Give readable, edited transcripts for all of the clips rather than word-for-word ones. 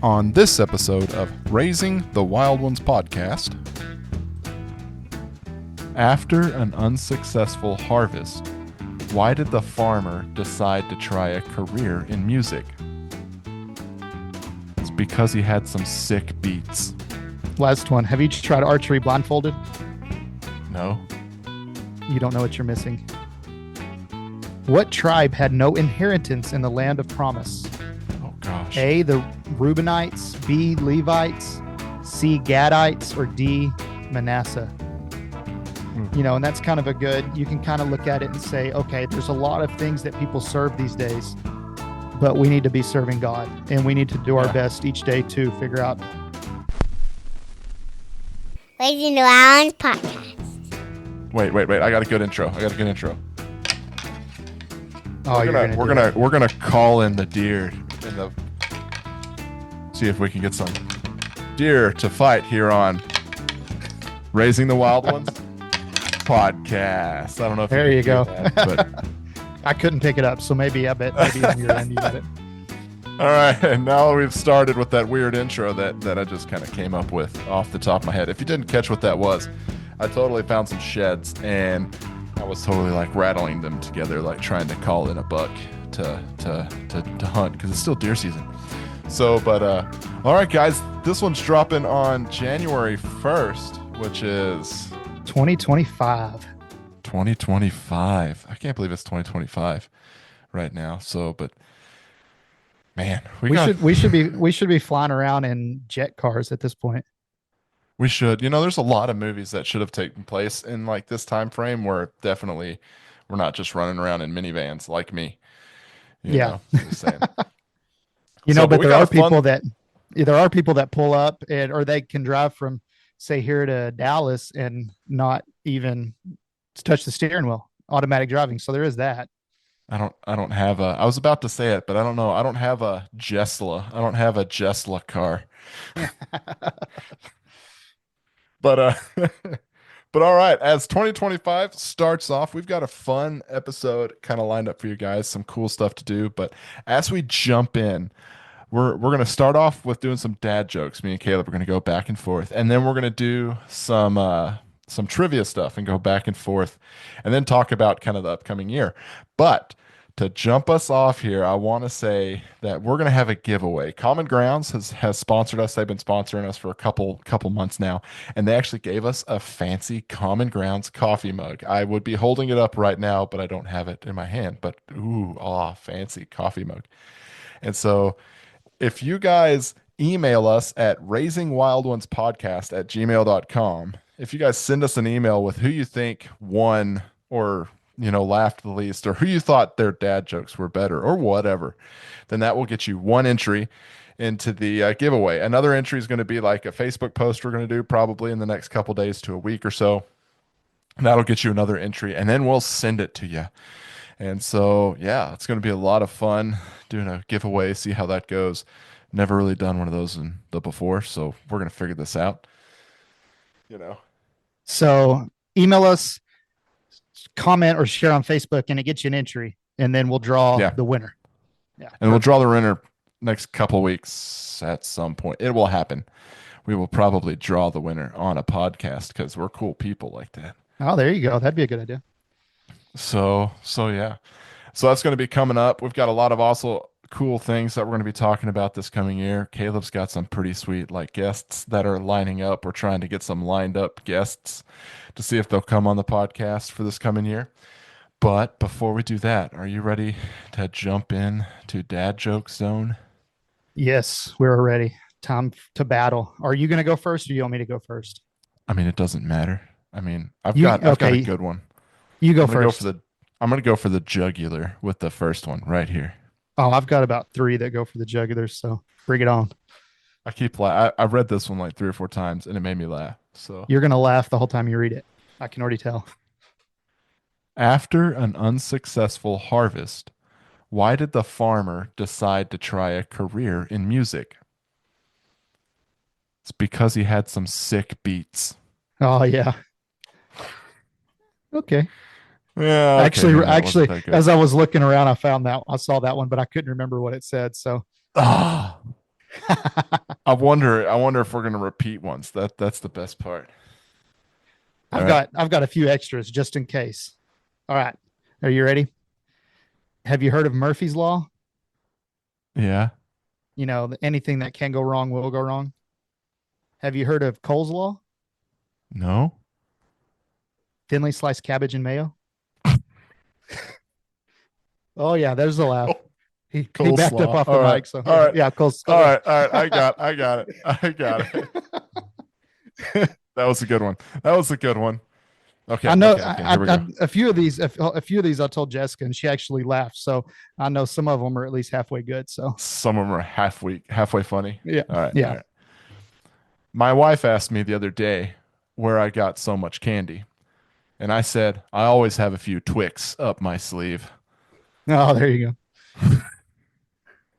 On this episode of Raising the Wild Ones podcast, after an unsuccessful harvest, why did the farmer decide to try a career in music? It's because he had some sick beats. Last one. Have you tried archery blindfolded? No. You don't know what you're missing. What tribe had no inheritance in the land of promise? Oh, gosh. A, the Reubenites, B, Levites, C, Gadites, or D, Manasseh? You know, and that's kind of a good, you can kind of look at it and say, okay, there's a lot of things that people serve these days, but we need to be serving God, and we need to do our best each day to figure out. Raising the Wild Ones podcast. Wait. I got a good intro. Oh, We're gonna call in the deer and see if we can get some deer to fight here on Raising the Wild Ones podcast. I don't know if There you go. That, but I couldn't pick it up, so maybe on your end you got it. all right, and now we've started with that weird intro that I just kind of came up with off the top of my head. If you didn't catch what that was, I totally found some sheds and I was totally like rattling them together, like trying to call in a buck to hunt because it's still deer season. So, but all right, guys, this one's dropping on January 1st, which is 2025. 2025. I can't believe it's 2025 right now. So, but man, we should be flying around in jet cars at this point. We should. You know, there's a lot of movies that should have taken place in like this time frame where definitely we're not just running around in minivans like me. You know, just saying. But there are people that pull up or they can drive from, say, here to Dallas and not even touch the steering wheel, automatic driving. So there is that. I don't have I was about to say it, but I don't know. I don't have a Jesla. I don't have a Jesla car. But but all right, as 2025 starts off, we've got a fun episode kind of lined up for you guys, some cool stuff to do. But as we jump in, we're going to start off with doing some dad jokes. Me and Caleb are going to go back and forth, and then we're going to do some trivia stuff and go back and forth, and then talk about kind of the upcoming year. But to jump us off here, I want to say that we're going to have a giveaway. Common Grounds has sponsored us. They've been sponsoring us for a couple months now, and they actually gave us a fancy Common Grounds coffee mug. I would be holding it up right now, but I don't have it in my hand. But fancy coffee mug. And so if you guys email us at raisingwildonespodcast@gmail.com, if you guys send us an email with who you think won or laughed the least, or who you thought their dad jokes were better, or whatever, then that will get you one entry into the giveaway. Another entry is going to be like a Facebook post we're going to do probably in the next couple days to a week or so. And that'll get you another entry, and then we'll send it to you. And so, yeah, it's going to be a lot of fun doing a giveaway, see how that goes. Never really done one of those before, so we're going to figure this out. So email us, comment or share on Facebook, and it gets you an entry, and then we'll draw the winner. Yeah, and we'll draw the winner next couple weeks at some point. It will happen. We will probably draw the winner on a podcast because we're cool people like that. Oh, there you go. That'd be a good idea. So yeah. So that's going to be coming up. We've got a lot of also cool things that we're going to be talking about this coming year. Caleb's got some pretty sweet guests that are lining up. We're trying to get some lined up guests to see if they'll come on the podcast for this coming year. But before we do that, are you ready to jump in to Dad Joke Zone? Yes, we're ready. Time to battle. Are you going to go first, or do you want me to go first? I mean, it doesn't matter. I mean, I've got a good one. You go first. I'm going to go for the jugular with the first one right here. Oh, I've got about 3 that go for the jugular, so bring it on. I've read this one like 3 or 4 times, and it made me laugh. So you're going to laugh the whole time you read it. I can already tell. After an unsuccessful harvest, why did the farmer decide to try a career in music? It's because he had some sick beats. Oh, yeah. Okay. Yeah. Okay, actually, as I was looking around, I saw that one, but I couldn't remember what it said. So, I wonder if we're gonna repeat ones. That's the best part. All right. I've got a few extras just in case. All right. Are you ready? Have you heard of Murphy's Law? Yeah. You know, anything that can go wrong will go wrong. Have you heard of Cole's Law? No. Thinly sliced cabbage and mayo? Oh yeah, there's the laugh. He backed up Coleslaw. off the All right. mic, so All yeah, right. yeah, Cole's. All right. All right. I got it. I got it. That was a good one. That was a good one. Okay. I know Okay. Here we go. a few of these I told Jessica, and she actually laughed. So I know some of them are at least halfway good. So Some of them are halfway funny. yeah, All right. All yeah. right. My wife asked me the other day where I got so much candy, and I said I always have a few Twix up my sleeve. Oh, there you go.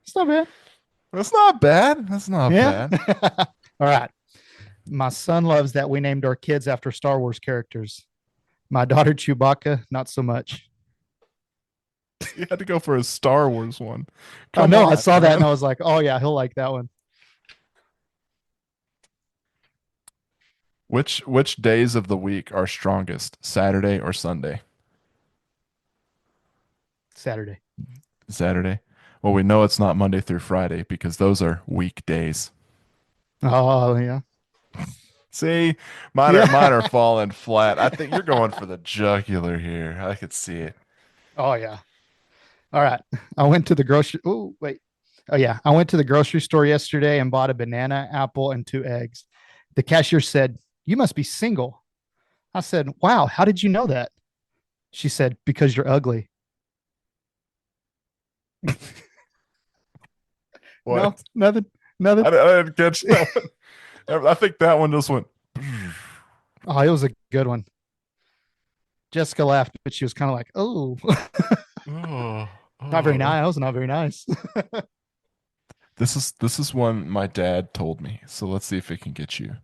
It's not bad. That's not bad. That's not Yeah. bad. All right. My son loves that we named our kids after Star Wars characters. My daughter Chewbacca, not so much. You had to go for a Star Wars one. Oh Come no, I on, saw that and man. I was like, oh yeah, he'll like that one. Which days of the week are strongest, Saturday or Sunday? Saturday. Saturday. Well, we know it's not Monday through Friday because those are weekdays. Oh yeah. See, Yeah. mine are falling flat. I think you're going for the jugular here. I could see it. Oh yeah. All right. I went to the grocery. Oh, wait. Oh, yeah. I went to the grocery store yesterday and bought a banana, apple, and 2 eggs. The cashier said, "You must be single." I said, "Wow, how did you know that?" She said, "Because you're ugly." No, What? nothing, nothing. I didn't catch that one. I think that one just went. Oh, it was a good one. Jessica laughed, but she was kind of like, "Oh, Oh, not very oh. nice. That was not very nice." This is one my dad told me. So let's see if it can get you.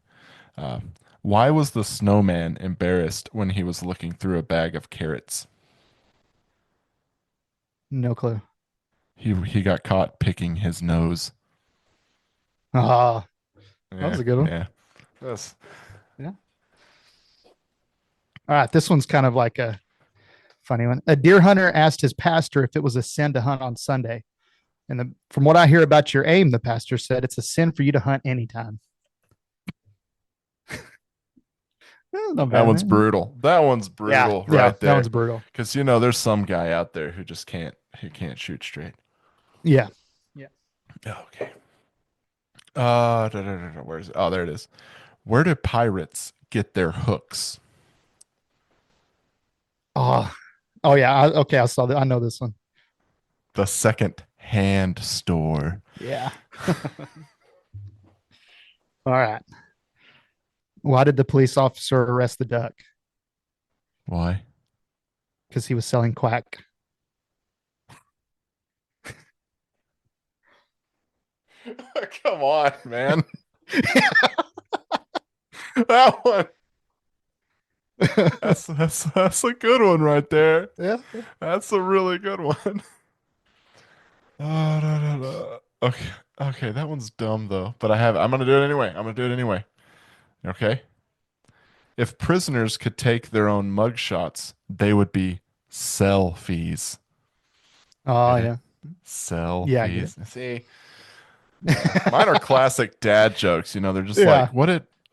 Uh, why was the snowman embarrassed when he was looking through a bag of carrots? No clue. He got caught picking his nose. Ah, that was Yeah, a good one. yeah. That's Yeah. All right. This one's kind of like a funny one. A deer hunter asked his pastor if it was a sin to hunt on Sunday. From what I hear about your aim, the pastor said it's a sin for you to hunt anytime. Not that bad, one's man. brutal. That one's Yeah, brutal yeah, right that one's there. brutal. Because there's some guy out there who just can't shoot straight. Yeah, yeah. Okay. Where is it? Oh, there it is. Where do pirates get their hooks? Oh, oh yeah. Okay, I saw that. I know this one. The second hand store. Yeah. All right. Why did the police officer arrest the duck? Why? Because he was selling quack. Come on, man. That one. That's a good one right there. Yeah. That's a really good one. Oh, no, no, no. Okay. Okay, that one's dumb though, but I'm gonna do it anyway. I'm gonna do it anyway. Okay. If prisoners could take their own mug shots, they would be selfies. Oh Get it? yeah. Yeah, I get Selfies. See, mine are classic dad jokes. They're it. just Yeah. like,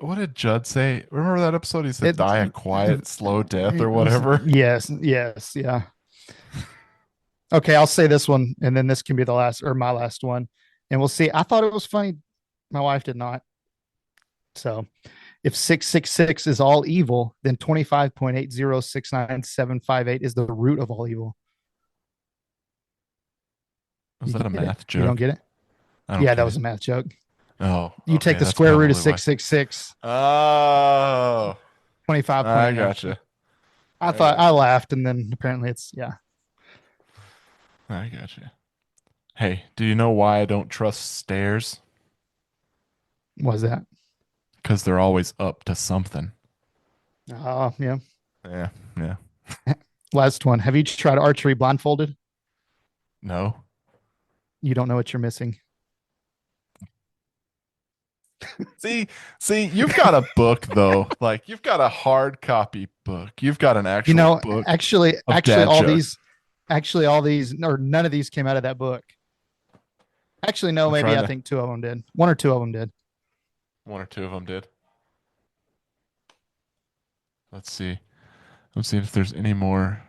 what did Judd say? Remember that episode? He said, It, "Die a quiet, slow death" or whatever. yes, yes, yeah. Okay, I'll say this one, and then this can be the last or my last one, and we'll see. I thought it was funny. My wife did not. So, if 666 is all evil, then 25.8069758 is the root of all evil. Was You that a get it? math You don't joke? get it? I don't Yeah, that get was it. a math joke. Oh, You take okay, the that's square root of probably why. 666, Oh, I 25.8. gotcha. I I thought I gotcha. laughed, and then apparently it's yeah. I gotcha. Hey, do you know why I don't trust stairs? Was that? Because they're always up to something. Oh, yeah. Yeah, yeah. Last one. Have you tried archery blindfolded? No. You don't know what you're missing. See, you've got a book though. Like you've got a hard copy book. You've got an You actual know, book actually, of dad jokes. all these, or none of these came out of that book. Actually, no, I'm maybe trying I to. think two of them did. One or two of them did. One or two of them did. Let's see. Let's see if there's any more.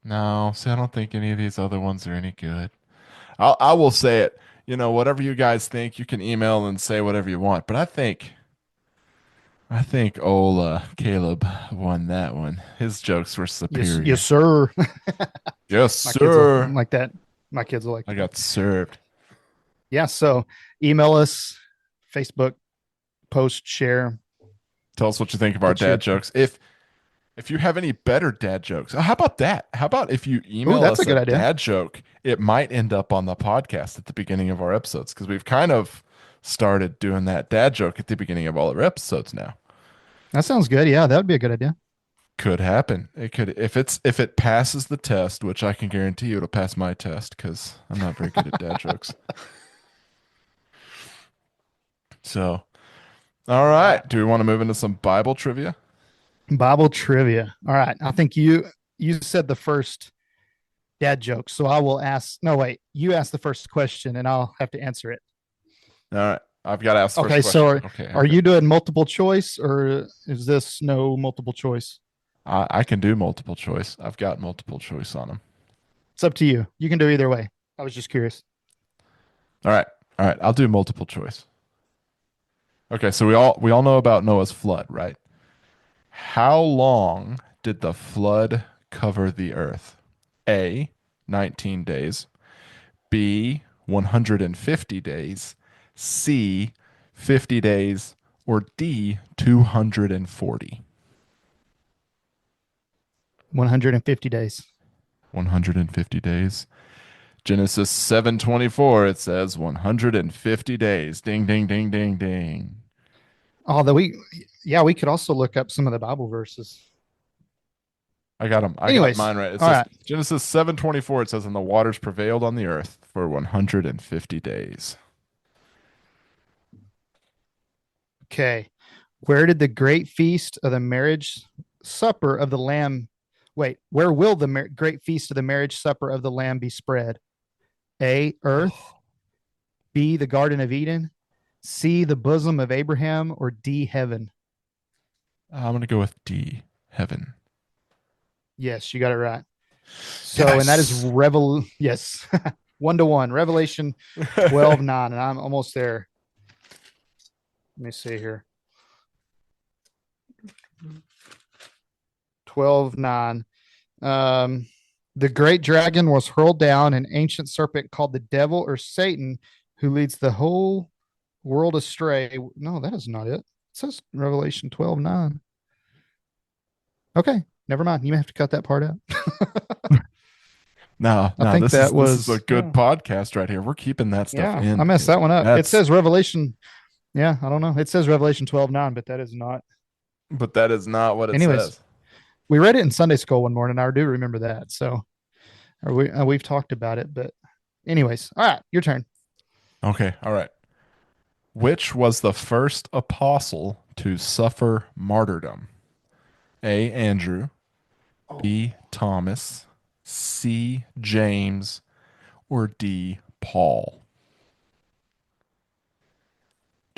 No, see, I don't think any of these other ones are any good. I will say it. Whatever you guys think, you can email and say whatever you want. But I think old Caleb won that one. His jokes were Yes, yes, superior. sir. Yes, My kids will sir. like that. My kids will like I that. got served. Yeah. So email us, Facebook, post, share. Tell us what you think of our What's dad your? jokes. If you have any better dad jokes, how about that? How about if you Oh, email that's a us a good idea. dad joke, it might end up on the podcast at the beginning of our episodes because we've kind of started doing that dad joke at the beginning of all our episodes now. That sounds good. Yeah, that would be a good idea. Could happen. It could if it passes the test, which I can guarantee you it'll pass my test because I'm not very good at dad jokes. So, all All right. right. Do we want to move into some Bible trivia? Bible trivia. All right. I think you said the first dad joke, so I will ask. No, wait. You ask the first question, and I'll have to answer it. All right. I've got to ask the first Okay. So question. Okay. are Okay. you doing multiple choice, or is this no multiple choice? I can do multiple choice. I've got multiple choice on them. It's up to you. You can do either way. I was just curious. All right. All right. I'll do multiple choice. Okay, so we all know about Noah's flood, right? How long did the flood cover the earth? A, 19 days. B, 150 days. C, 50 days. Or D, 240. 150 days. 150 days. Genesis 7:24 it says 150 days. Ding ding ding ding ding. Although yeah, we could also look up some of the Bible verses. I got them. I got Anyways, mine right. It all says right. Genesis 7:24 it says and the waters prevailed on the earth for 150 days. Okay. Where did the great feast of the marriage supper of the Lamb? Wait, where will the great feast of the marriage supper of the Lamb be spread? A, earth. B, the Garden of Eden. C, the bosom of Abraham. Or D, heaven. I'm going to go with D, heaven. Yes, you got it right. So, and that is Yes. yes, 1-1. Revelation 12:9, and I'm almost there. Let me see here. 12:9. The great dragon was hurled down, an ancient serpent called the devil or Satan, who leads the whole world astray. No, that is not it. It says Revelation 12:9. Okay, never mind. You may have to cut that part out. No, I no, think this is that this is a was, good podcast right here. We're keeping that stuff yeah, in I messed because that one up. It that's says Revelation. Yeah, I don't know. It says Revelation 12:9, but that is not. but that is not what it Anyways, says. we read it in Sunday school one morning. I do remember that. So, we've talked about it, but anyways, all right, your turn. Okay, all right. Which was the first apostle to suffer martyrdom? A, Andrew. Oh. B, Thomas. C, James. Or D, Paul.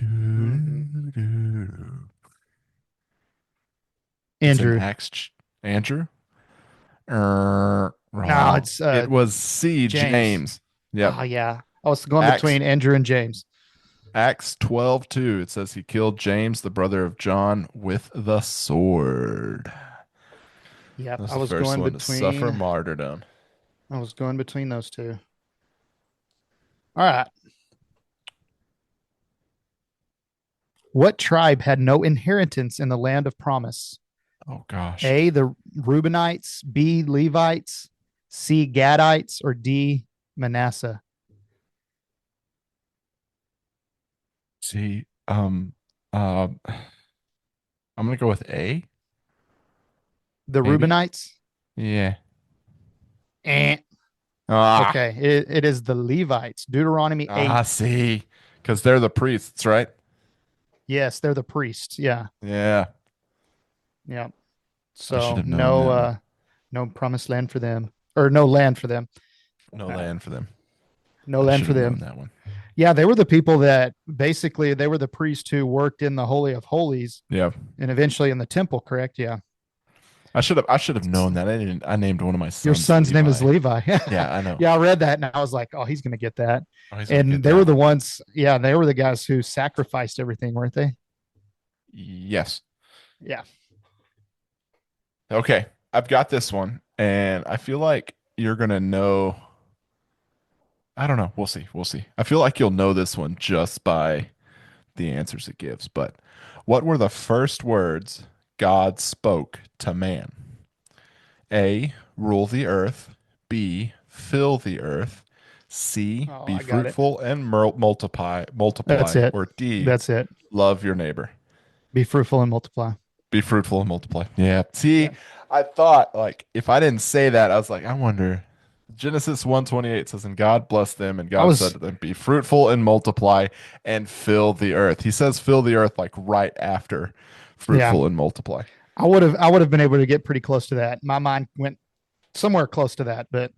Mm-hmm. Doo-doo-doo. It's an Andrew. Andrew? No, Wrong. it's It was C, James. James. Yep. Oh yeah, I was going Acts between Andrew and James. Acts 12:2. It says he killed James, the brother of John, with the sword. Yep, That's the first one to suffer martyrdom. I was going between those two. All right. What tribe had no inheritance in the land of promise? Oh gosh. A, the Reubenites. B, Levites. C, Gadites. Or D, Manasseh. See, I'm gonna go with A, The maybe. Reubenites. Yeah. Eh. Ah, Okay, it is the Levites. Deuteronomy 8. see. because they're the priests, right? Yes, they're the priests. Yeah. Yeah, Yeah. I should So have known that one. no promised land for them. Or no land for them. No Uh, land for them. no I land should for have known them. that one. Yeah, they were the people that basically they were the priests who worked in the Holy of Holies Yeah, and eventually in the temple, correct? Yeah. I should have known that. I didn't. I named one of my Your sons son's name is Levi. Levi. Yeah, I know. Yeah, I read that and I was like, oh, he's going to get that. Oh, he's gonna And get they were that the one. ones, yeah, they were the guys who sacrificed everything, weren't they? Yes. Yeah. Okay, I've got this one, and I feel like you're gonna know. I don't know. We'll see. We'll see. I feel like you'll know this one just by the answers it gives. But what were the first words God spoke to man? A, rule the earth. B, fill the earth. C, Oh, be I got it. fruitful and That's multiply. it. Or D, That's it. love your neighbor. Be fruitful and multiply. Be fruitful and multiply. Yeah. See, Yeah. I thought like if I didn't say that, I was like, I wonder. Genesis 1:28 says, and God blessed them, and I God said was, to them, be fruitful and multiply and fill the earth. He says fill the earth like right after yeah, fruitful and multiply. I would have been able to get pretty close to that. My mind went somewhere close to that, but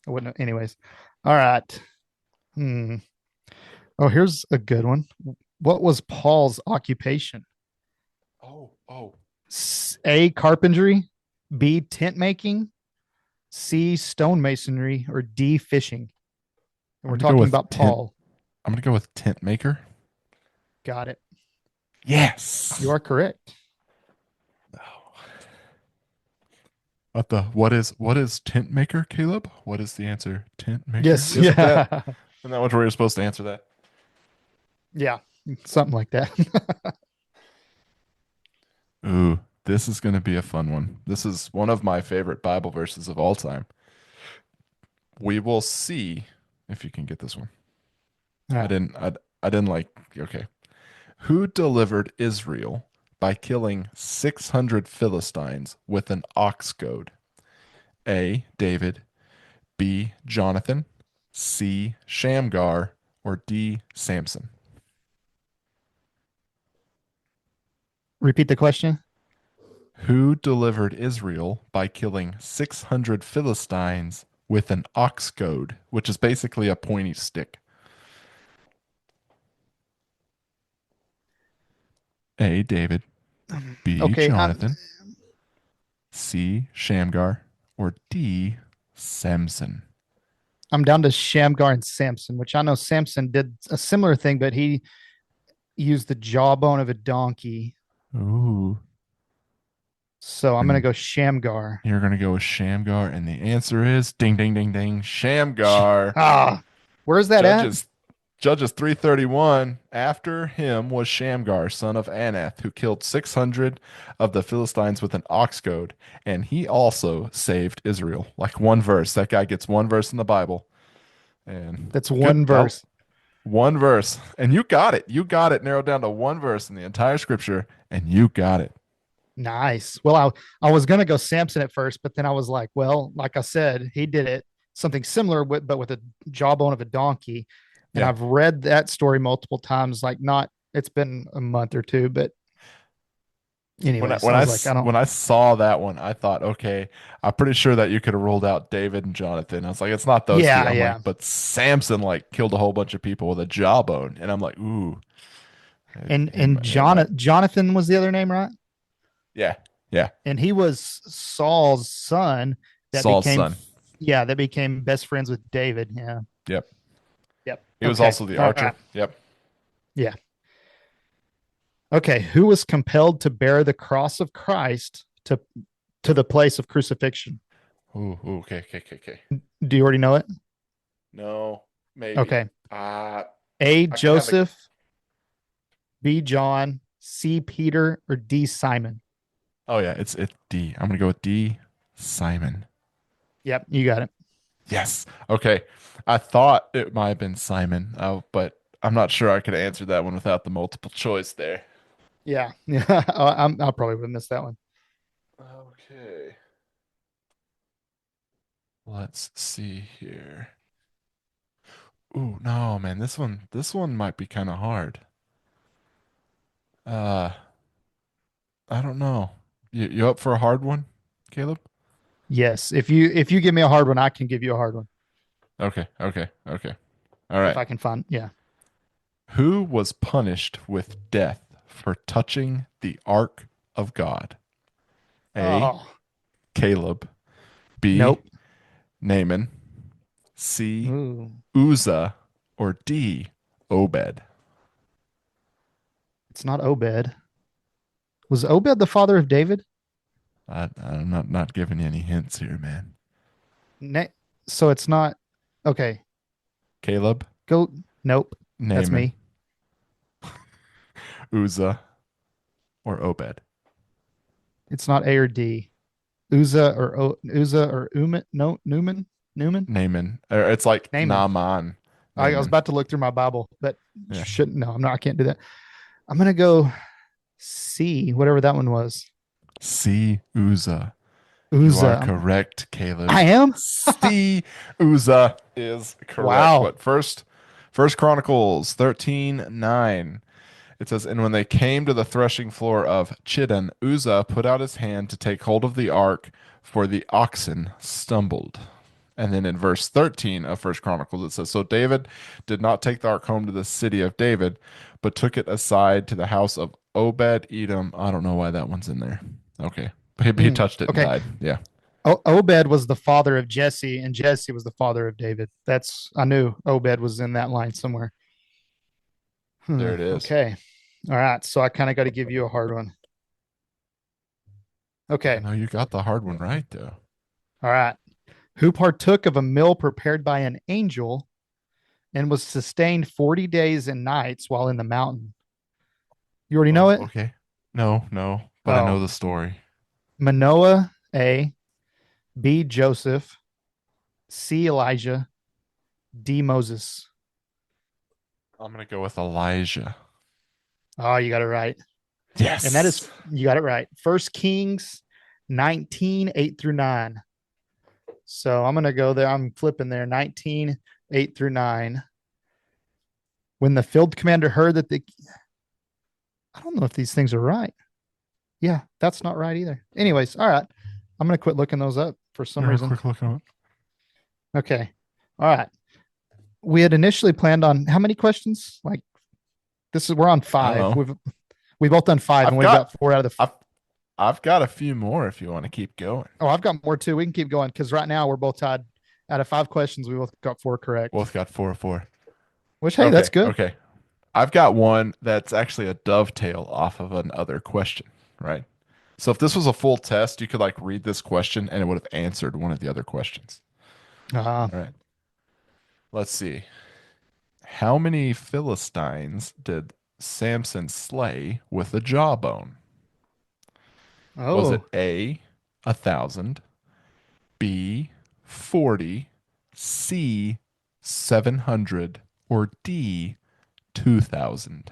I wouldn't. Anyways. All right. Hmm. Oh, here's a good one. What was Paul's occupation? Oh. A, carpentry, B, tent making, C, stonemasonry, or D, fishing. And I'm we're gonna go talking with about tent. Paul. I'm gonna go with tent maker. Got it. You Yes. are correct. What the what is tent maker, Caleb? What is the answer? Tent maker? Yes. Isn't that Yeah. isn't that what we were supposed to answer that? Yeah. Something like that. Ooh, this is gonna be a fun one. This is one of my favorite Bible verses of all time. We will see if you can get this one. I Yeah. didn't I didn't like okay. Who delivered Israel by killing 600 Philistines with an ox goad? A. David, B. Jonathan, C. Shamgar, or D. Samson? Repeat the question. Who delivered Israel by killing 600 Philistines with an ox goad, which is basically a pointy stick? A. David, B. Okay. Jonathan, C. Shamgar, or D. Samson? I'm down to Shamgar and Samson, which I know Samson did a similar thing, but he used the jawbone of a donkey. Ooh. So I'm going to And go Shamgar. you're going to go with Shamgar, and the answer is ding, ding, ding, ding, Shamgar. Ah, where's that at? Judges Judges 331. After him was Shamgar, son of Anath, who killed 600 of the Philistines with an ox goad, and he also saved Israel. Like one verse. That guy gets one verse in the Bible. And That's good. one verse. One verse. And you got it. You got it narrowed down to one verse in the entire scripture, and you got it. Nice. Well, I was gonna go Samson at first, but then I was like, well, like I said, he did it something similar with but with a jawbone of a donkey. And Yeah. I've read that story multiple times, like not it's been a month or two, but When I anyways, when I I was like, I s- don't when I saw that one, I thought, okay, I'm pretty sure that you could have rolled out David and Jonathan. I was like, it's not those two. yeah, I'm yeah. like, but Samson like killed a whole bunch of people with a jawbone, and I'm like, ooh, And he might. Jonathan was the other name, right? Yeah, yeah. And he was Saul's son that Saul's became son. yeah, that became best friends with David. Yeah. Yep. Yep. He was Okay. also the All archer. right. Yep. Yeah. Okay. Who was compelled to bear the cross of Christ to the place of crucifixion? Ooh, okay. Do you already know it? No, maybe. Okay. Uh, A, I can have a. Joseph, B, John, C, Peter, or D, Simon? Oh yeah, it's D. I'm gonna go with D. Simon. Yep, you got it. Yes. Okay. I thought it might have been Simon, but I'm not sure I could answer that one without the multiple choice there. Yeah. Yeah. I'll probably would have missed that one. Okay. Let's see here. Ooh, no, man. This one might be kind of hard. Uh, I don't know. You up for a hard one, Caleb? Yes. If you give me a hard one, I can give you a hard one Okay, okay, okay. All if right. I can find. Yeah. Who was punished with death for touching the Ark of God? A. Oh, Caleb. B. nope. Naaman. C. Ooh, Uzzah. Or D. Obed. it's not Obed. Was Obed the father of David? I'm not giving you any hints here, man. Ne- so it's not. Okay. Caleb, Go. Nope. That's Naaman, me. Uzzah, or Obed. It's not A or D. Uzzah or Uman. No, Newman. Naaman. Or it's like Naaman. Naaman. I was Naaman. about to look through my Bible, but Yeah. shouldn't. No, I'm not. I can't do that. I'm gonna go C, whatever that one was. C. Uzzah. You are Uzzah. correct, Caleb. I am. C. Uzzah is correct. Wow. What First Chronicles 13:9. It says, and when they came to the threshing floor of Chidon, Uzzah put out his hand to take hold of the ark, for the oxen stumbled. And then in verse 13 of First Chronicles, it says, so David did not take the ark home to the city of David, but took it aside to the house of Obed Edom. I don't know why that one's in there. Okay. He touched it and Okay. died. Yeah. Obed was the father of Jesse, and Jesse was the father of David. That's I knew Obed was in that line somewhere. There it is. Okay. All right. So I kind of got to give you a hard one. I Okay. know you got the hard one right, though. All right. Who partook of a meal prepared by an angel and was sustained 40 days and nights while in the mountain? You already know Oh, it? okay. No, but I know Oh, the story. Manoah, A, B, Joseph, C, Elijah, D, Moses. I'm going to go with Elijah. Oh, you got it right. And that is, Yes. you got it right. First Kings 19, 8 through 9. So I'm going to go there. I'm flipping there 19, 8 through 9. When the field commander heard that I don't know if these things are right. Yeah, that's not right either. Anyways, all right. I'm going to quit looking those up for some Yeah, reason. quick look on it. Okay. All right. We had initially planned on how many questions? Like we're on I don't five. know. We've both done five and I've we've got got four out of the I've I've got a few more if you want to keep going. Oh, I've got more too. We can keep going because right now we're both tied. Out of five questions, we both got four correct. Both got 4 4. Which hey, that's Okay, good. okay. I've got one that's actually a dovetail off of another question, right? So if this was a full test, you could like read this question and it would have answered one of the other questions. Uh, All right. Let's see. How many Philistines did Samson slay with a jawbone? Was it oh, A, 1,000, B, 40, C, 700, or D, 2,000?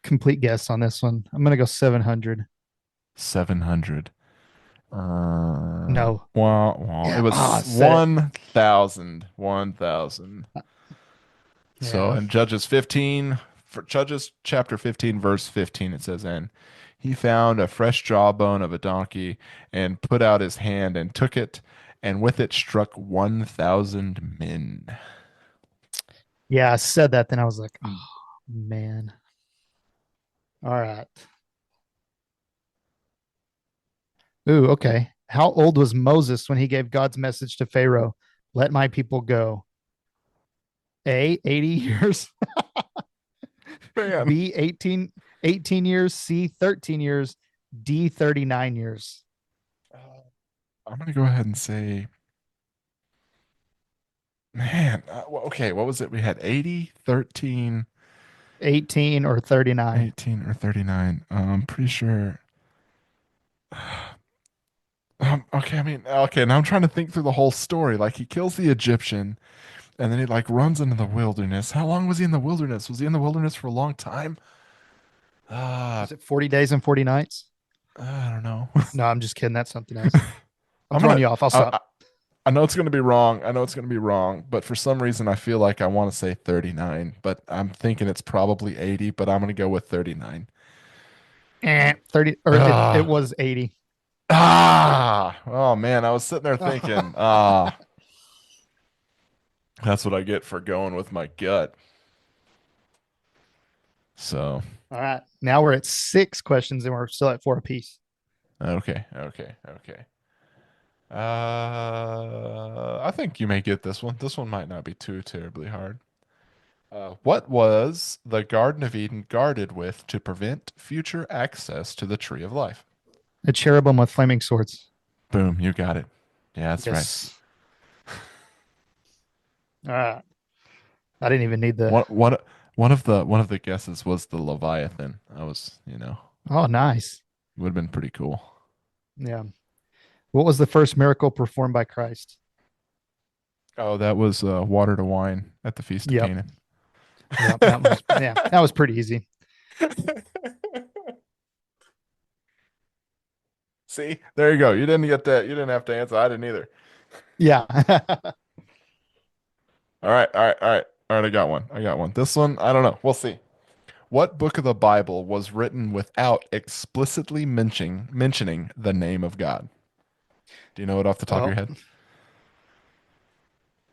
complete guess on this one. I'm gonna go 700. 700. No. Wah, wah. It Yeah. was Said it. 1,000. 1,000. So Yeah. in Judges 15, for Judges chapter 15, verse 15, it says, and he found a fresh jawbone of a donkey and put out his hand and took it, and with it struck 1,000 men. Yeah. I said that. Then I was like, oh man. All right. Ooh. Okay. How old was Moses when he gave God's message to Pharaoh? Let my people go. A, 80 years. Man. B, 18 years. C, 13 years. D, 39 years. I'm going to go ahead and say, man, okay, what was it? We had 80, 13, 18 or 39. 18, or 39. I'm pretty sure. Okay, I mean, okay, now I'm trying to think through the whole story. Like, he kills the Egyptian, and then he, like, runs into the wilderness. How long was he in the wilderness? Was he in the wilderness for a long time? Uh, Is it 40 days and 40 nights? I don't know. No, I'm just kidding. That's something else. I'm I'm throwing gonna, you off. I'll I, stop. I, I know it's going to be wrong. I know it's going to be wrong, but for some reason I feel like I want to say 39, but I'm thinking it's probably 80, but I'm going to go with 39. 30 or it Ah. was 80. Oh man, I was sitting there thinking, that's what I get for going with my gut. So, All right. Now we're at 6 questions and we're still at 4 apiece. okay, okay, okay. I think you may get this one. This one might not be too terribly hard. What was the Garden of Eden guarded with to prevent future access to the tree of life? A cherubim with flaming swords. Boom, you got it. Yeah, that's right. Yes. All right. I didn't even need the. One of the guesses was the Leviathan. I was, Oh, nice. would have been pretty cool. Yeah. What was the first miracle performed by Christ? Oh, that was water to wine at the Feast of Yep. Canaan. Yep. That was pretty easy. See, there you go. You didn't get that. You didn't have to answer. I didn't either. Yeah. All right, all right, all right. All right, I got one. I got one. This one, I don't know. We'll see. What book of the Bible was written without explicitly mentioning the name of God? Do you know it off the top of your Oh, head?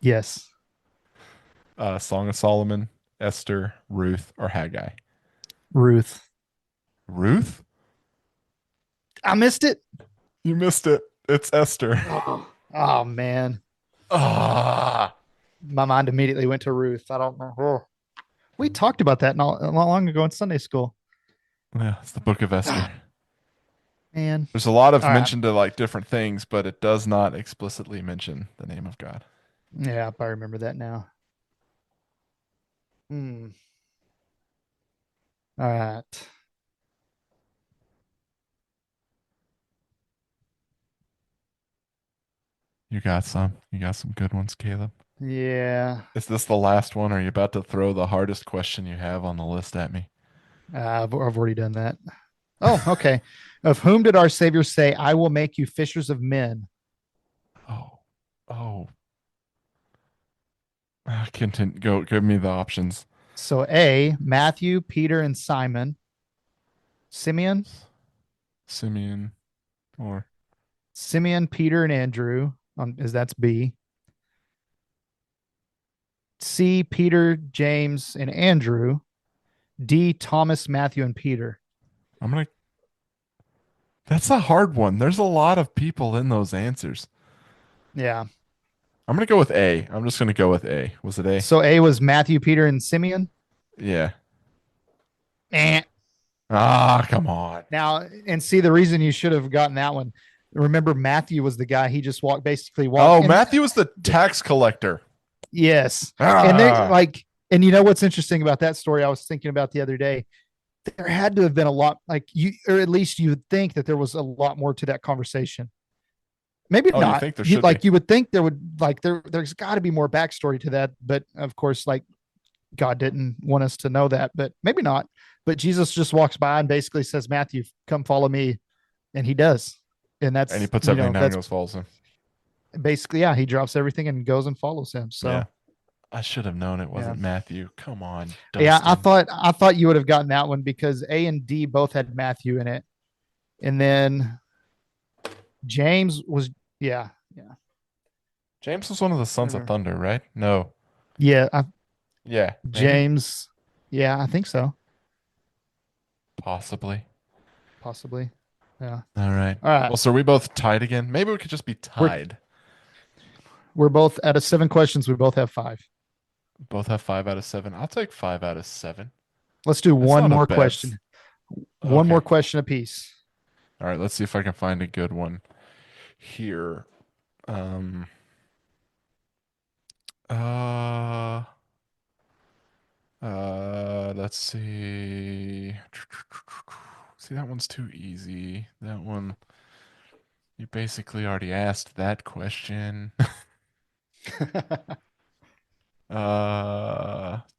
yes. Song of Solomon, Esther, Ruth, or Haggai? Ruth. Ruth? I missed it. You missed it. It's Esther. Oh man. Ah, My mind immediately went to Ruth. I don't know. Oh. We talked about that not long ago in Sunday school. yeah, it's the book of Esther. Ah, man. There's a lot of All right. mention to like different things, but it does not explicitly mention the name of God. Yeah, I remember that now. Hmm. All right. You got some. You got some good ones, Caleb. Yeah. Is this the last one? Or are you about to throw the hardest question you have on the list at me? I've already done that. Oh, okay. Of whom did our Savior say, I will make you fishers of men? Oh, oh. Continue. Go. Give me the options. So A, Matthew, Peter, and Simon. Simeon, Simeon or Simeon, Peter, and Andrew. Is that's B. C, Peter, James, and Andrew. D, Thomas, Matthew, and Peter. I'm gonna. That's a hard one. There's a lot of people in those answers. Yeah. I'm gonna go with A. I'm just gonna go with A. Was it A? So A was Matthew, Peter, and Simeon. Yeah. Eh. Ah, come on. Now, and see the reason you should have gotten that one. Remember, Matthew was the guy he just basically walked. Oh, And Matthew was the tax collector. yes, and they Ah. like, and you know what's interesting about that story? I was thinking about the other day. There had to have been a lot, like you, or at least you would think that there was a lot more to that conversation. Maybe Oh, you not. think there You should be? like you would think there would like there's got to be more backstory to that, but of course, like God didn't want us to know that, but maybe not. But Jesus just walks by and basically says, Matthew, come follow me. And he does. And And he that's, puts everything down and that's goes follows him. basically, yeah, he drops everything and goes and follows him. Yeah. So, I should have known it yeah. wasn't Matthew. Come on, Yeah, Dustin. I thought you would have gotten that one because A and D both had Matthew in it. And then James was, yeah, yeah. James was one of the Sons of Never. Thunder, right? No. Yeah, Yeah, maybe. James. Yeah, I think so. Possibly. Possibly. Yeah. All right. All right. Well, so are we both tied again? Maybe we could just be We're tied. we're both out of 7 questions. We both have 5. Both have 5 out of 7. I'll take 5 out of 7. Let's do That's one not a more bad question. One Okay. more question apiece. All right, let's see if I can find a good one here. Um uh let's see. See, that one's too easy. That one, you basically already asked that question.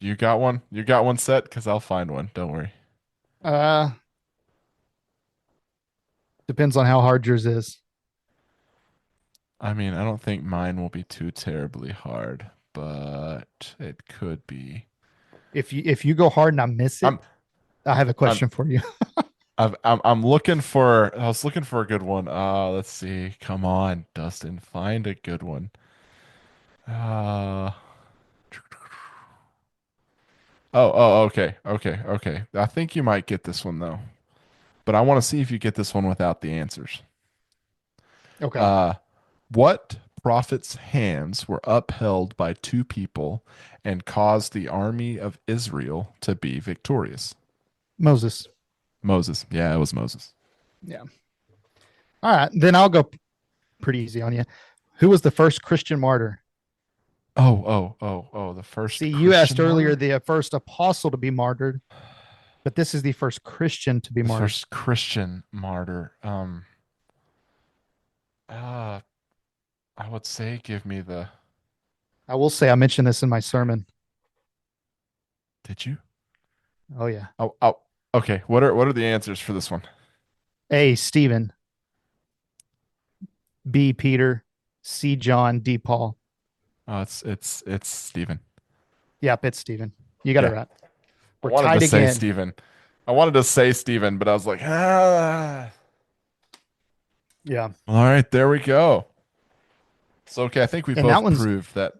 You got one? You got one set? Because I'll find one. Don't worry. uh, Depends on how hard yours is. I mean, I don't think mine will be too terribly hard, but it could be. If you go hard and I miss it, I'm I have a I'm question for you. I'm looking for. I was looking for a good one. Let's see. Come on, Dustin, find a good one. Uh okay. I think you might get this one though, but I want to see if you get this one without the answers. Okay. Uh, what prophet's hands were upheld by two people and caused the army of Israel to be victorious? Moses. Moses. Yeah, it was Moses. Yeah. All right. Then I'll go pretty easy on you. Who was the first Christian martyr? The See, first you asked Christian earlier martyr? the first apostle to be martyred, but this is the first Christian to be The martyred. first Christian martyr. Uh, I would say give me the. I will say I mentioned this in my sermon. Did you? Oh yeah. Oh, okay. What are the answers for this one? A. Stephen. B. Peter. C. John. D. Paul. Oh, it's Stephen. Yep, it's Stephen. You got it Yeah, right. I We're wanted to tied say again. Stephen. I wanted to say Stephen, but I was like, ah. Yeah. All right, there we go. So okay, I think we And that both one's proved that.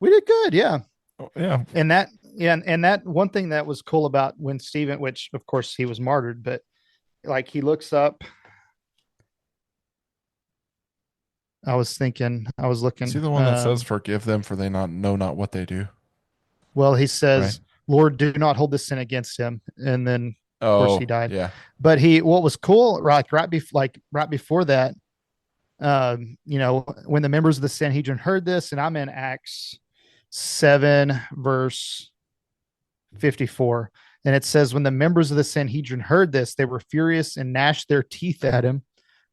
we did good. Yeah. Oh, yeah. And that yeah, and that one thing that was cool about when Stephen, which of course he was martyred, but like he looks up. I was Is he looking. the one that says, "Forgive them, for they not know not what they do"? Well, he Right. says, Lord, do not hold this sin against him. And then of course he Oh, died. yeah, But what was cool, right before that, when the members of the Sanhedrin heard this, and I'm in Acts 7, verse 54. And it says, when the members of the Sanhedrin heard this, they were furious and gnashed their teeth at him.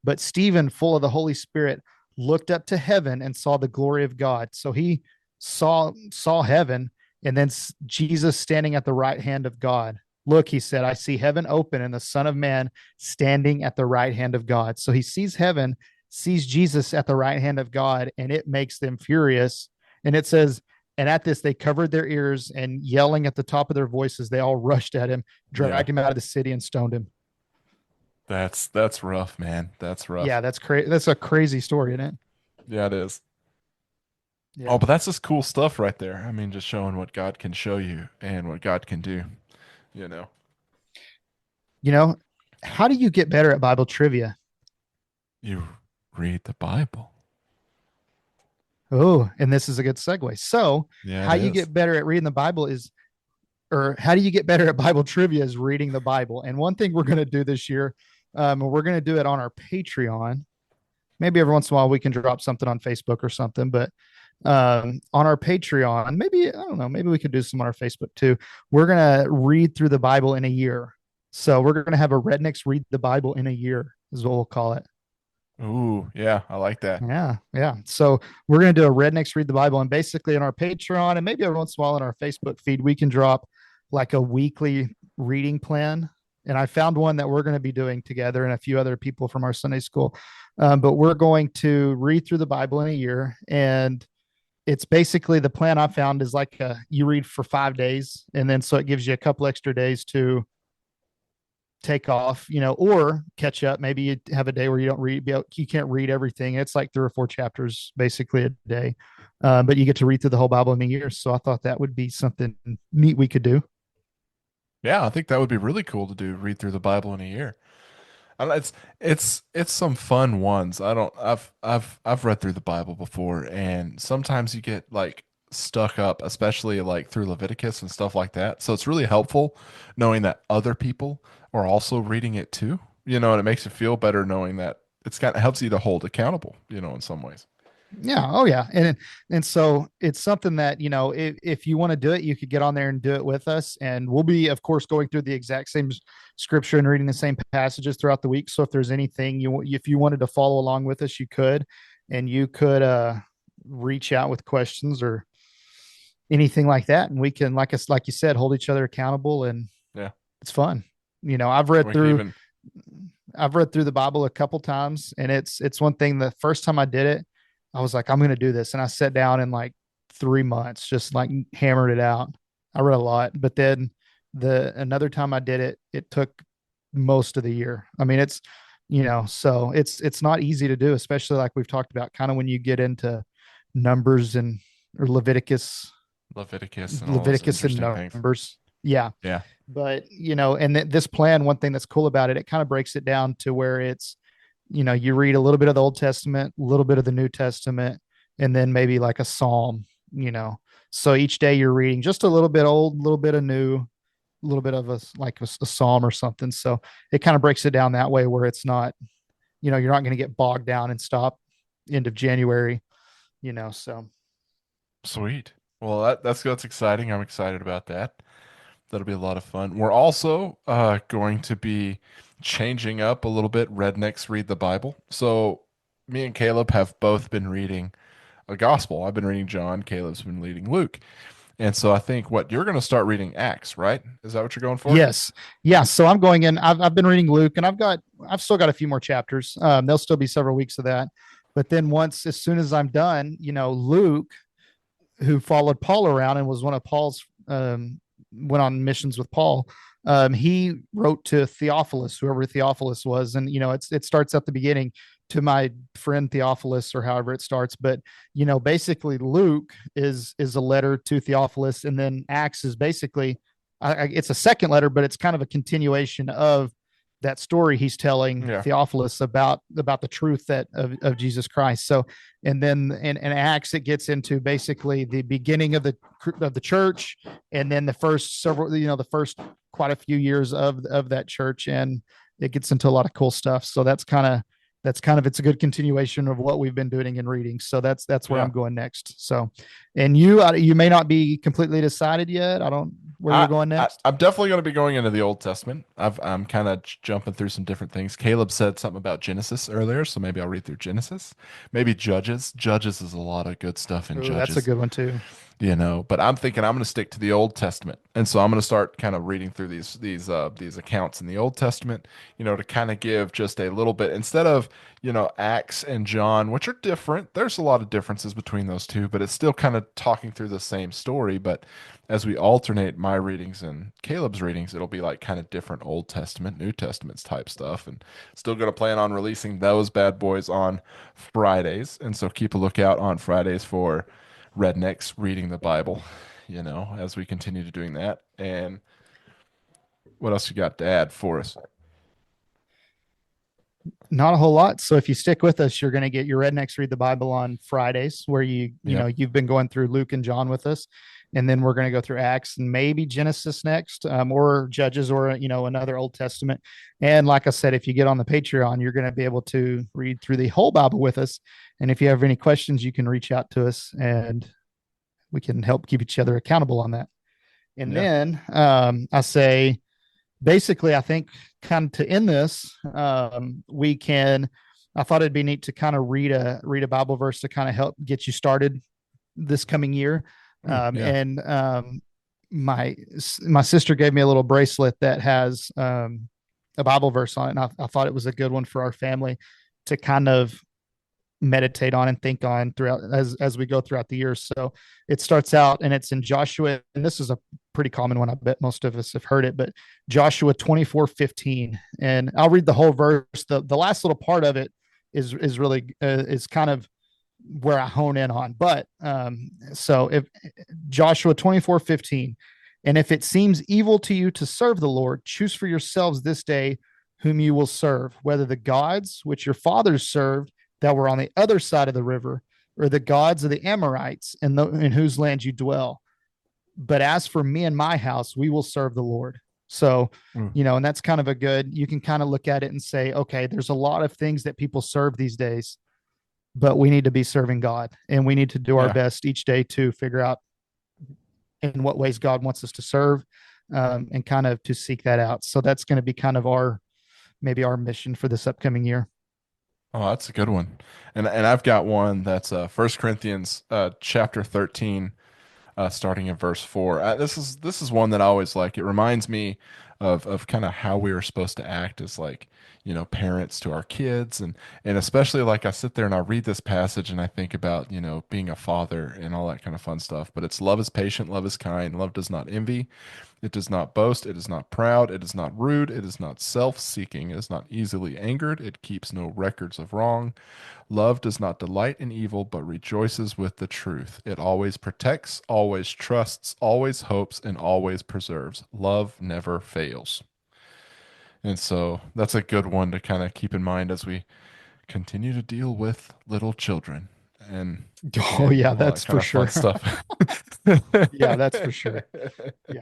But Stephen, full of the Holy Spirit, looked up to heaven and saw the glory of God. So he saw heaven, and then Jesus standing at the right hand of God. Look, he said, I see heaven open and the Son of Man standing at the right hand of God. So he sees heaven, sees Jesus at the right hand of God, and it makes them furious. And it says, and at this, they covered their ears and yelling at the top of their voices, they all rushed at him, yeah. dragged him out of the city, and stoned him. That's rough, man. That's Yeah, rough. that's crazy. That's a crazy story, isn't it? Yeah, it is. Oh, Yeah. but that's just cool stuff right there. I mean, just showing what God can show you and what God can do. You know, You know, how do you get better at Bible trivia? you read the Bible. Oh, and this is a good segue. So, Yeah, it how you is. get better at reading the Bible is, or how do you get better at Bible trivia is reading the Bible. And one thing we're going to do this year, we're going to do it on our Patreon. Maybe every once in a while we can drop something on Facebook or something, but on our Patreon, maybe, I don't know, maybe we could do some on our Facebook too. We're going to read through the Bible in a year. So we're going to have a Rednecks read the Bible in a year, is what we'll call it. Ooh, yeah, I like that. Yeah, yeah. So we're going to do a Rednecks read the Bible, and basically on our Patreon and maybe every once in a while on our Facebook feed, we can drop like a weekly reading plan. And I found one that we're going to be doing together and a few other people from our Sunday school. But we're going to read through the Bible in a year, and it's basically the plan I found is like you read for 5 days, and then so it gives you a couple extra days to take off, or catch up. Maybe you have a day where you don't read, you can't read everything. It's like 3 or 4 chapters basically a day, but you get to read through the whole Bible in a year. So I thought that would be something neat we could do. Yeah, I think that would be really cool to do. Read through the Bible in a year. And it's some fun ones. I don't I've read through the Bible before, and sometimes you get like stuck up, especially like through Leviticus and stuff like that. So it's really helpful knowing that other people are also reading it too. And it makes you feel better knowing that it's kind of helps you to hold accountable, in some ways. Yeah. Oh yeah. And so it's something that, if you want to do it, you could get on there and do it with us. And we'll be, of course, going through the exact same scripture and reading the same passages throughout the week. So if there's anything if you wanted to follow along with us, you could, and you could reach out with questions or anything like that. And we can, like you said, hold each other accountable, and Yeah. it's fun. I've read We can through, even I've read through the Bible a couple times, and it's one thing. The first time I did it, I was like, I'm going to do this, and I sat down in like 3 months, just like hammered it out. I read a lot, but then the another time I did it, it took most of the year. I mean, it's so it's not easy to do, especially like we've talked about, kind of when you get into Numbers and or Leviticus and all those Leviticus and interesting things. Numbers. Yeah, Yeah. but and this plan, one thing that's cool about it, it kind of breaks it down to where it's you read a little bit of the Old Testament, a little bit of the New Testament, and then maybe like a psalm. So each day you're reading just a little bit old, a little bit of new, a little bit of a psalm or something. So it kind of breaks it down that way where it's not, you're not going to get bogged down and stop end of January. So Sweet. Well, that's exciting. I'm excited about that. That'll be a lot of fun. We're also going to be changing up a little bit. Rednecks read the Bible. So me and Caleb have both been reading a gospel. I've been reading John. Caleb's been reading Luke. And so I think what you're going to start reading Acts, right? Is that what you're going for? yes, yeah. So I'm going in. I've been reading Luke, and I've still got a few more chapters. There'll still be several weeks of that, but then as soon as I'm done, Luke, who followed Paul around and was one of Paul's, went on missions with Paul. He wrote to Theophilus, whoever Theophilus was, and it starts at the beginning, to my friend Theophilus, or however it starts. But basically Luke is a letter to Theophilus, and then Acts is basically, it's a second letter, but it's kind of a continuation of that story he's telling Yeah. Theophilus about the truth of Jesus Christ. So, and then in Acts, it gets into basically the beginning of the church, and then the first several, the first quite a few years of that church, and it gets into a lot of cool stuff. So that's kind of it's a good continuation of what we've been doing and reading. So that's where Yeah. I'm going next. So, and you may not be completely decided yet. I don't where you're I, going next. I'm definitely going to be going into the Old Testament. I'm kind of jumping through some different things. Caleb said something about Genesis earlier, so maybe I'll read through Genesis. Maybe Judges. Judges is a lot of good stuff in Ooh, that's a Judges. good one too. But I'm thinking I'm going to stick to the Old Testament, and so I'm going to start kind of reading through these accounts in the Old Testament, to kind of give just a little bit instead of Acts and John, which are different. There's a lot of differences between those two, but it's still kind of talking through the same story. But as we alternate my readings and Caleb's readings, it'll be like kind of different Old Testament, New Testaments type stuff, and still going to plan on releasing those bad boys on Fridays, and so keep a lookout on Fridays for rednecks reading the Bible, as we continue to doing that. And what else you got to add for us? Not a whole lot. So if you stick with us, you're going to get your Rednecks Read the Bible on Fridays, where Yep. you've been going through Luke and John with us, and then we're going to go through Acts and maybe Genesis next, or Judges, or another Old Testament. And like I said, if you get on the Patreon, you're going to be able to read through the whole Bible with us. And if you have any questions, you can reach out to us, and we can help keep each other accountable on that. And Yeah. then I say, basically, I think kind of to end this, we can. I thought it'd be neat to kind of read a Bible verse to kind of help get you started this coming year. Yeah. And my sister gave me a little bracelet that has a Bible verse on it, and I thought it was a good one for our family to kind of meditate on and think on throughout as we go throughout the year. So it starts out, and it's in Joshua, and this is a pretty common one. I bet most of us have heard it, but Joshua 24:15. And I'll read the whole verse. The last little part of it is really is kind of where I hone in on. But so if Joshua 24:15, and if it seems evil to you to serve the Lord, choose for yourselves this day whom you will serve, whether the gods which your fathers served that were on the other side of the river, or the gods of the Amorites in whose land you dwell. But as for me and my house, we will serve the Lord. So, Mm. and that's kind of you can kind of look at it and say, okay, there's a lot of things that people serve these days, but we need to be serving God, and we need to do our Yeah. best each day to figure out in what ways God wants us to serve, and kind of to seek that out. So that's going to be kind of maybe our mission for this upcoming year. Oh, that's a good one. And I've got one that's 1 Corinthians chapter 13, starting in verse 4. This is one that I always like. It reminds me of kind of how we are supposed to act as like, parents to our kids. And especially like I sit there and I read this passage and I think about, being a father and all that kind of fun stuff. But it's love is patient, love is kind, love does not envy, it does not boast, it is not proud, it is not rude, it is not self-seeking, it is not easily angered, it keeps no records of wrong. Love does not delight in evil, but rejoices with the truth. It always protects, always trusts, always hopes, and always preserves. Love never fails. And so that's a good one to kind of keep in mind as we continue to deal with little children and Oh yeah, all that that's kind for of fun sure. stuff. Yeah, that's for sure. Yeah.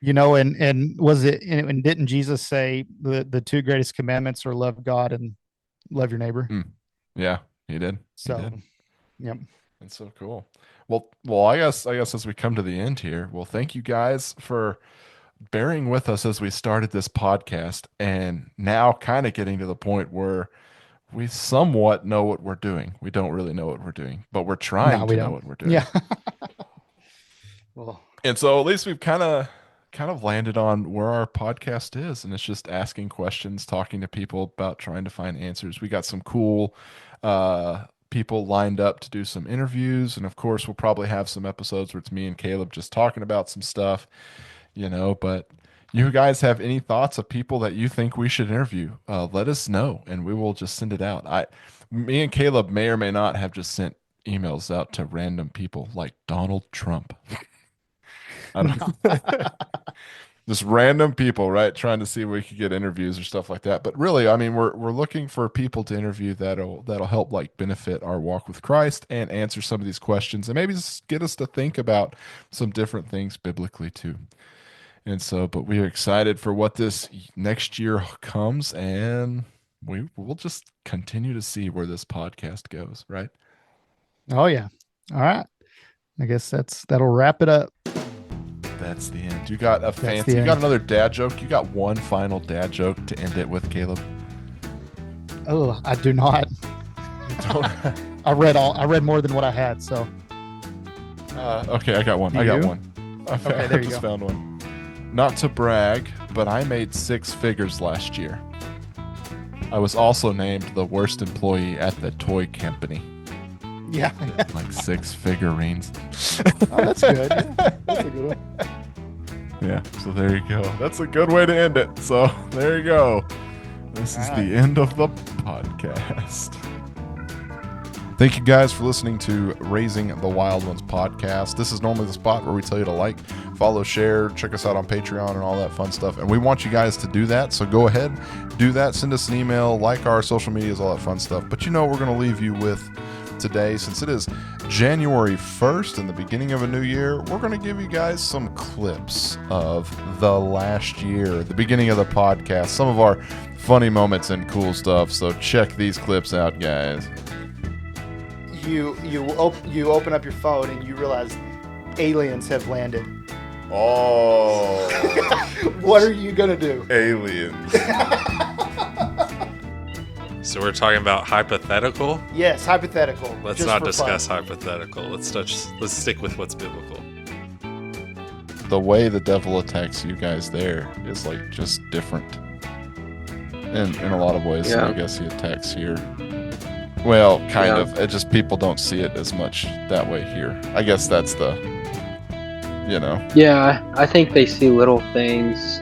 And was it, and didn't Jesus say the two greatest commandments are love God and love your neighbor? Mm. Yeah, he did. He So, did. yep. That's so cool. Well, I guess as we come to the end here, well, thank you guys for bearing with us as we started this podcast and now kind of getting to the point where we somewhat know what we're doing. We don't really know what we're doing, but we're No, trying we to know don't. what we're doing. Yeah. Well, And so at least we've kind of landed on where our podcast is, and it's just asking questions, talking to people about trying to find answers. We got some cool people lined up to do some interviews, and of course we'll probably have some episodes where it's me and Caleb just talking about some stuff, but you guys have any thoughts of people that you think we should interview, let us know and we will just send it out. Me and Caleb may or may not have just sent emails out to random people like Donald Trump. I don't just random people, right? Trying to see if we could get interviews or stuff like that. But really, I mean, we're looking for people to interview that'll help like benefit our walk with Christ and answer some of these questions and maybe just get us to think about some different things biblically too. And so, but we are excited for what this next year comes, and we'll just continue to see where this podcast goes, right? oh yeah. All right. I guess that'll wrap it up. That's the end. You got a That's the you got end. another dad joke? You got one final dad joke to end it with, Caleb? Oh, I do not. Don't. I read more than what I had. So Okay, I got one. Do I got you? one. Okay, there I you just go. found one. Not to brag, but I made 6 figures last year. I was also named the worst employee at the toy company. yeah. Like 6 figurines. Oh, that's good. Yeah, that's a good one. Yeah, so there you go. That's a good way to end it. So there you go. This is All the right. end of the podcast. Thank you guys for listening to Raising the Wild Ones podcast. This is normally the spot where we tell you to like, follow, share, check us out on Patreon and all that fun stuff. And we want you guys to do that. So go ahead, do that. Send us an email, like our social medias, all that fun stuff. But we're going to leave you with today, since it is January 1st and the beginning of a new year, we're going to give you guys some clips of the last year, the beginning of the podcast, some of our funny moments and cool stuff. So check these clips out, guys. You open up your phone and you realize aliens have landed. Oh, What are you gonna do? aliens. So we're talking about hypothetical. Yes, hypothetical. Let's just not for discuss fun. hypothetical. Let's stick with what's biblical. The way the devil attacks you guys there is like just different. In a lot of ways, Yeah. I guess he attacks here. Well, kind Yeah. of. It just people don't see it as much that way here. I guess that's the, Yeah, I think they see little things.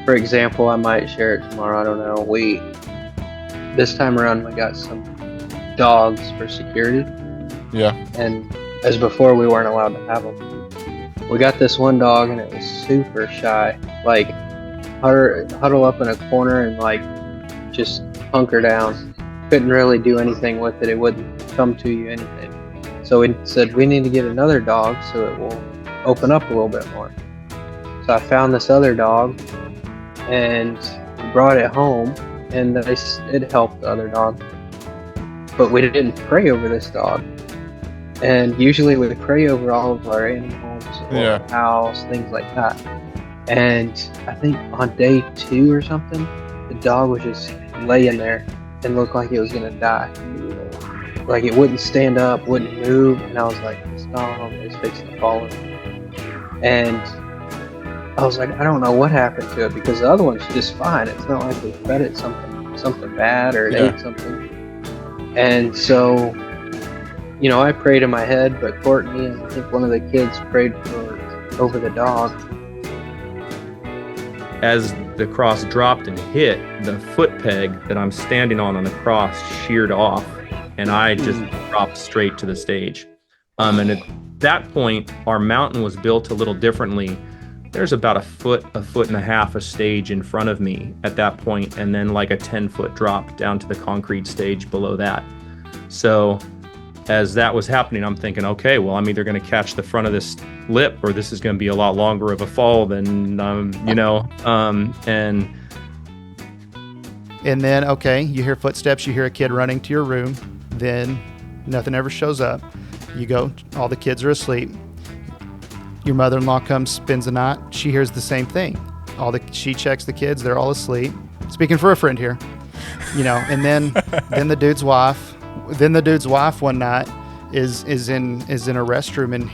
For example, I might share it tomorrow. I don't know. This time around, we got some dogs for security, Yeah. and as before, we weren't allowed to have them. We got this one dog, and it was super shy. Like, huddle up in a corner and like just hunker down. Couldn't really do anything with it. It wouldn't come to you anything. So we said we need to get another dog so it will open up a little bit more. So I found this other dog and brought it home, and it helped the other dog. But we didn't pray over this dog. And usually we pray over all of our animals, or Yeah. our house, things like that. And I think on day 2 or something, the dog was just laying there and looked like it was gonna die. Like it wouldn't stand up, wouldn't move, and I was like, this dog is fixing to fall over. And I was like, I don't know what happened to it because the other one's just fine. It's not like we fed it something bad or it ate something. And so, I prayed in my head, but Courtney and I think one of the kids prayed over the dog. As the cross dropped and hit, the foot peg that I'm standing on the cross sheared off, and I just dropped straight to the stage. And at that point, our mountain was built a little differently. There's about a foot and a half of stage in front of me at that point, and then like a 10-foot drop down to the concrete stage below that. So as that was happening, I'm thinking, okay, well, I'm either going to catch the front of this lip or this is going to be a lot longer of a fall than, and then, okay, you hear footsteps, you hear a kid running to your room, then nothing ever shows up. You go, all the kids are asleep. Your mother-in-law comes, spends the night. She hears the same thing. She checks the kids, they're all asleep. Speaking for a friend here, and then the dude's wife one night is in a restroom and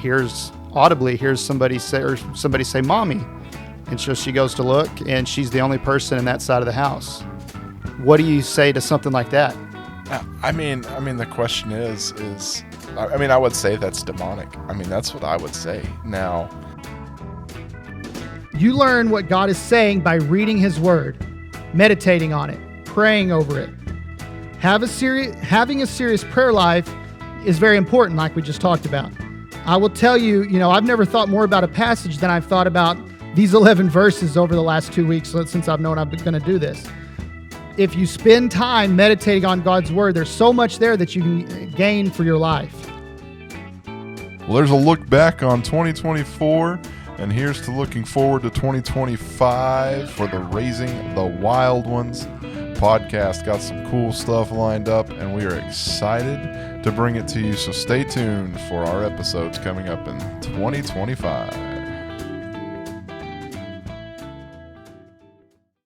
audibly hears somebody say mommy. And so she goes to look and she's the only person in that side of the house. What do you say to something like that? I mean, the question is, I would say that's demonic. That's what I would say. Now, you learn what God is saying by reading His Word, meditating on it, praying over it. Having a serious prayer life is very important, like we just talked about. I will tell you, I've never thought more about a passage than I've thought about these 11 verses over the last 2 weeks since I've known I'm going to do this. If you spend time meditating on God's Word, there's so much there that you can gain for your life. Well, there's a look back on 2024, and here's to looking forward to 2025 for the Raising the Wild Ones podcast. Got some cool stuff lined up, and we are excited to bring it to you. So stay tuned for our episodes coming up in 2025.